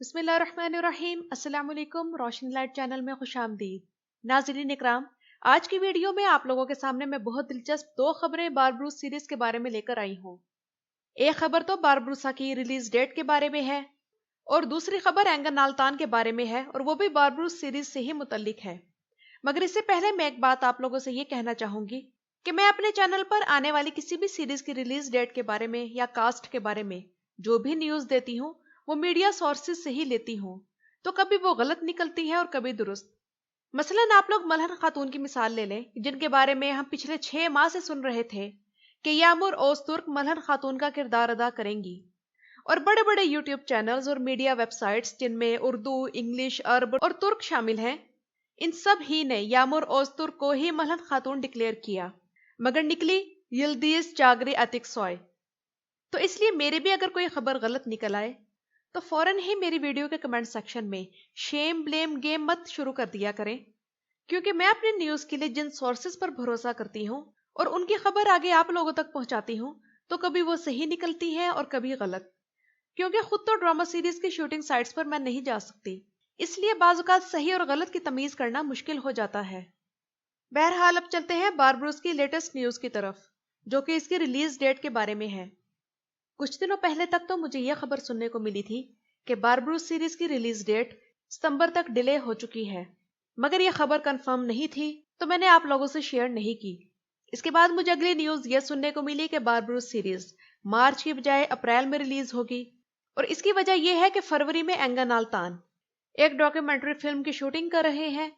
बिस्मिल्लाहिर्रहमानिर्रहीम। अस्सलाम वालेकुम। रोशनी लाइट चैनल में खुश आमदीद। नाज़रीन इकराम, आज की वीडियो में आप लोगों के सामने मैं बहुत दिलचस्प दो खबरें बारबरूस सीरीज के बारे में लेकर आई हूँ। एक खबर तो बारबरूसा की रिलीज डेट के बारे में है और दूसरी खबर एंगन आल्तान के बारे में है, और वो भी बारबरूस सीरीज से ही मुतल्लिक है। मगर इससे पहले मैं एक बात आप लोगों से ये कहना चाहूंगी कि मैं अपने चैनल पर आने वाली किसी भी सीरीज की रिलीज डेट के बारे में या कास्ट के बारे में जो भी न्यूज देती हूँ वो मीडिया सोर्सेज से ही लेती हूँ, तो कभी वो गलत निकलती है और कभी दुरुस्त। मसलन आप लोग मलहन खातून की मिसाल ले लें, जिनके बारे में हम पिछले 6 माह से सुन रहे थे कि यामुर ओज़तुर्क मलहन खातून का किरदार अदा करेंगी, और बड़े बड़े यूट्यूब चैनल्स और मीडिया वेबसाइट्स जिनमें उर्दू, इंग्लिश, अरब और तुर्क शामिल हैं, इन सब ही ने यामुर ओज़तुर्क को ही मलहन खातून डिक्लेयर किया, मगर निकली यिल्दीज चागरी अतिकसॉय। तो इसलिए मेरे भी अगर कोई खबर गलत निकल आए तो फौरन ही मेरी वीडियो के कमेंट सेक्शन में शेम ब्लेम गेम मत शुरू कर दिया करें, क्योंकि मैं अपने न्यूज के लिए जिन सोर्सेज पर भरोसा करती हूँ और उनकी खबर आगे आप लोगों तक पहुंचाती हूँ, तो कभी वो सही निकलती है और कभी गलत। क्योंकि खुद तो ड्रामा सीरीज की शूटिंग साइट्स पर मैं नहीं जा सकती, इसलिए बाज़-औक़ात सही और गलत की तमीज करना मुश्किल हो जाता है। बहरहाल अब चलते हैं बारबरूस की लेटेस्ट न्यूज की तरफ, जो कि इसकी रिलीज डेट के बारे में है। कुछ दिनों पहले तक तो मुझे यह खबर सुनने को मिली थी कि बारबरूस सीरीज की रिलीज डेट सितंबर तक डिले हो चुकी है, मगर यह खबर कंफर्म नहीं थी तो मैंने आप लोगों से शेयर नहीं की। इसके बाद मुझे अगली न्यूज यह सुनने को मिली कि बारबरूस सीरीज मार्च की बजाय अप्रैल में रिलीज होगी, और इसकी वजह यह है कि फरवरी में एंगन आल्तान एक डॉक्यूमेंट्री फिल्म की शूटिंग कर रहे हैं,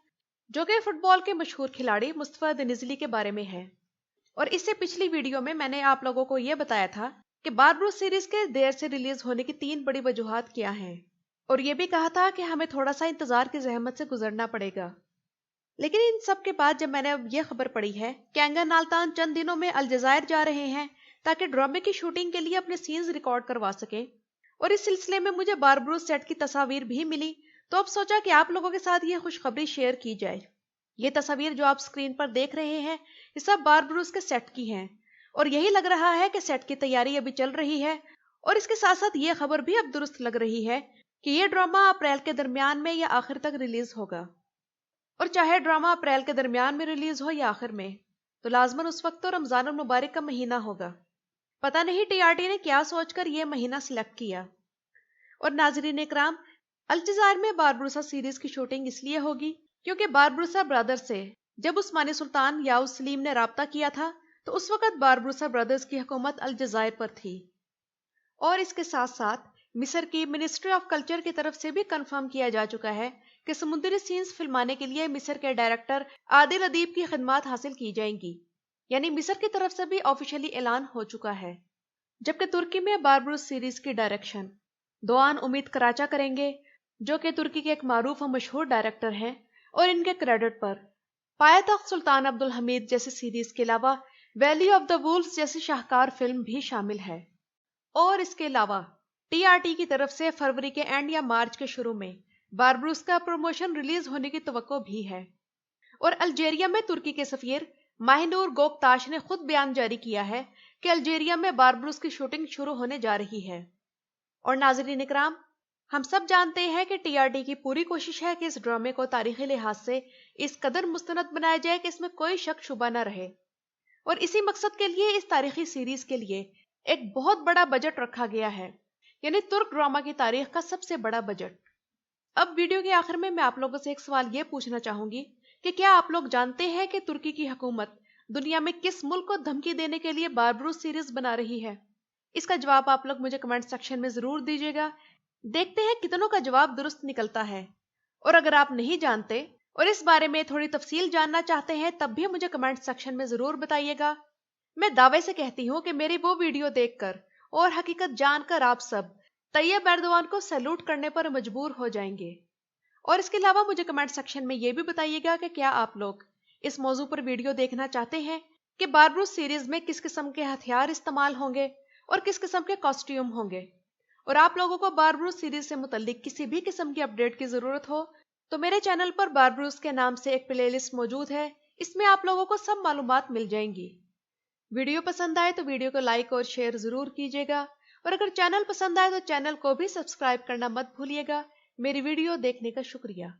जो कि फुटबॉल के मशहूर खिलाड़ी मुस्तफा देनिजली के बारे में है। और इससे पिछली वीडियो में मैंने आप लोगों को यह बताया था कि बारबरूस सीरीज के देर से रिलीज होने की 3 बड़ी वजूहात क्या हैं, और यह भी कहा था कि हमें थोड़ा सा इंतजार की जहमत से गुजरना पड़ेगा। लेकिन इन सब के बाद जब मैंने अब यह खबर पड़ी है कि एंगन आल्तान चंद दिनों में अलजायर जा रहे हैं ताकि ड्रामे की शूटिंग के लिए अपने सीन्स रिकॉर्ड करवा सकें, और इस सिलसिले में मुझे बारबरूस सेट की तस्वीर भी मिली, तो अब सोचा कि आप लोगों के साथ यह खुशखबरी शेयर की जाए। ये तस्वीर जो आप स्क्रीन पर देख रहे हैं ये सब बारबरूस के सेट की हैं, और यही लग रहा है कि सेट की तैयारी अभी चल रही है। और इसके साथ साथ ये खबर भी अब दुरुस्त लग रही है कि ये ड्रामा अप्रैल के दरमियान में या आखिर तक रिलीज होगा। और चाहे ड्रामा अप्रैल के दरमियान में रिलीज हो या आखिर में, तो लाजमन उस वक्त तो रमजान मुबारक का महीना होगा। पता नहीं टीआरटी ने क्या सोचकर ये महीना सिलेक्ट किया। और नाजरीन इकराम, अलजायर में बारबरूसा सीरीज की शूटिंग इसलिए होगी क्योंकि बारबरूसा ब्रदर्स से जब उस्मानी सुल्तान याउस सलीम ने राब्ता किया था तो उस वक्त बारबरूसा ब्रदर्स की हुकूमत अलजायर पर थी। और इसके साथ साथ मिस्र की मिनिस्ट्री ऑफ कल्चर की तरफ से भी कंफर्म किया जा चुका है कि समुद्री सीन्स फिल्माने के लिए मिस्र के डायरेक्टर आदिल अदीब की खिदमत हासिल की जाएंगी, यानी मिस्र की तरफ से भी ऑफिशियली ऐलान हो चुका है। जबकि तुर्की में बारबरूस सीरीज की डायरेक्शन दोआन उम्मीद कराचा करेंगे, जो कि तुर्की के एक मारूफ और मशहूर डायरेक्टर हैं, और इनके क्रेडिट पर पायतख्त सुल्तान अब्दुल हमीद जैसी सीरीज के अलावा वैली ऑफ द वुल्व्स जैसी शाहकार फिल्म भी शामिल है। और इसके अलावा टीआरटी की तरफ से फरवरी के एंड या मार्च के शुरू में बारबरूस का प्रमोशन रिलीज होने की तवक्को भी है। और अल्जीरिया में तुर्की के सफीर माहिनूर गोकताश ने खुद बयान जारी किया है कि अल्जीरिया में बारबरूस की शूटिंग शुरू होने जा रही है। और नाज़रीन इकराम, हम सब जानते हैं कि टीआरटी की पूरी कोशिश है कि इस ड्रामे को तारीखी लिहाज से इस कदर मुस्तनद बनाया जाए कि इसमें कोई शक शुबा न रहे, और इसी मकसद के लिए इस तारीखी सीरीज के लिए एक बहुत बड़ा बजट रखा गया है, यानी तुर्क ड्रामा की तारीख का सबसे बड़ा बजट। अब वीडियो के आखिर में मैं आप लोगों से एक सवाल ये पूछना चाहूंगी कि क्या आप लोग जानते हैं कि तुर्की की हुकूमत दुनिया में किस मुल्क को धमकी देने के लिए बारबरूस सीरीज बना रही है? इसका जवाब आप लोग मुझे कमेंट सेक्शन में जरूर दीजिएगा। देखते हैं कितनों का जवाब दुरुस्त निकलता है। और अगर आप नहीं जानते और इस बारे में थोड़ी तफसील जानना चाहते हैं, तब भी मुझे कमेंट सेक्शन में जरूर बताइएगा। मैं दावे से कहती हूँ कि मेरी वो वीडियो देखकर और हकीकत जानकर आप सब तैयब एर्दोआन को सैल्यूट करने पर मजबूर हो जाएंगे। और इसके अलावा मुझे कमेंट सेक्शन में ये भी बताइएगा कि क्या आप लोग इस मौजू पर वीडियो देखना चाहते हैं कि बारबरूस सीरीज में किस किस्म के हथियार इस्तेमाल होंगे और किस किस्म के कॉस्ट्यूम होंगे। और आप लोगों को बारबरूस सीरीज से मुतल्लिक किसी भी किस्म की अपडेट की जरूरत हो तो मेरे चैनल पर बारबरूस के नाम से एक प्लेलिस्ट मौजूद है, इसमें आप लोगों को सब मालूमात मिल जाएंगी। वीडियो पसंद आए तो वीडियो को लाइक और शेयर जरूर कीजिएगा, और अगर चैनल पसंद आए तो चैनल को भी सब्सक्राइब करना मत भूलिएगा, मेरी वीडियो देखने का शुक्रिया।